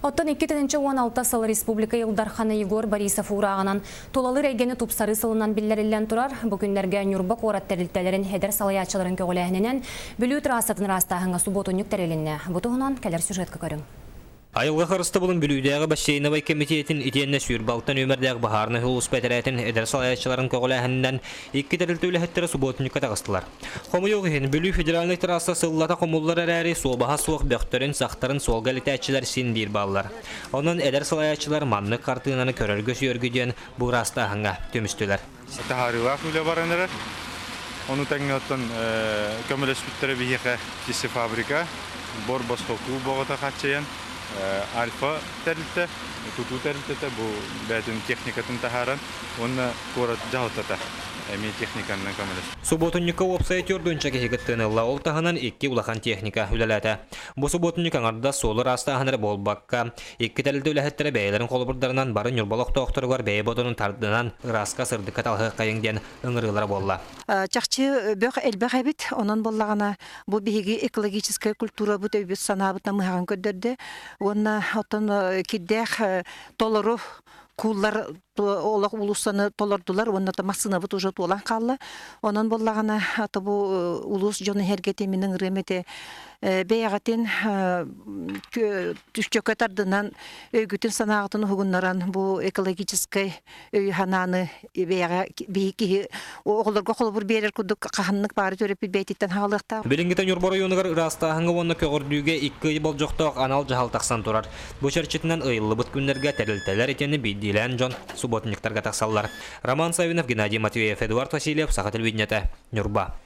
Оттон 2016 сыл Республика Илдарханы Егор Борисов урағынан толалы рейгені тупсары сылынан биллерілен тұрар. Бүгінлерге Нюрба қорат тәрілтелерін хедер салаячыларын көгіләхінінен бүлі тұрасатын растағыңа субботунюк тәрелінне. Бұтығынан кәлер сюжеткі көрің. Айылға қырысты бұлын бүлүйдегі бассейновай комитетін итенне сүйірбалтын өмірдегі бағарны хулус бәтірәтін эдер салаячыларын көғіләхіннен 2 тәрілті өліхеттері субботунюкка тағыстылар. Қомы еуғын бүлүй федеральный трасса сыллата қомуллар әрәрі суобаға суық бөқтөрін сақтарын солғал итәтчілер син бір баллар. Онын эдер салаячылар манны қартығынаны көріргі сүйіргіден бұл растағыңа төмістілер. Onu tengnoton kömülespüttere bihiqe kisi fabrika bor bostoku bogota kaçayan alfa terlitte tutu terlitte bu bätin teknikatın taharan onu korat jahotata эми техниканы көмөлөс. Субботуннюкка веб-сайт өрдөнчө кегеттен ол тагынан 2 улахан техника хүләләтә. Бу субботуннюк аңарда солы растаһаныр болбакка 2 тәлдә үләһәттәре бәйләрен колбурдарынан бары Нюрбалык докторлар бәй бодонун тардынан раска сырды каталгы кайыңден ыңгырылар болла. Чакчы бөк элбәгәбит онан боллагана бу биги экологическая культура бу төбү санабытна мыган көддөрдө. Онна отон киддәх толору куллар олақ улусаны толордулар, онна та масына бут уже толан қалла. Онан боллагана ата бу улус жоны хергете менин ремете бәягатын түшчөкө тардынан өйгүтүн санагатын хугуннаран бу экологический өйхананы бәяга бийки оголорго холбур берер кудук каханнык бары төрөп бейтиттен халыкта. Белингитен Нюрбор районугар ырастагыңга онна көгөрдүүгө 2 бол жокток анал жахалтаксан турар. Бу чарчытынан ыйыллы бут күннерге терилтелер экени бидилен жон субботниктарга таксаллар. Роман Савинов, Геннадий Матвеев, Эдуард Васильев, Саха телевидениете, Нюрба.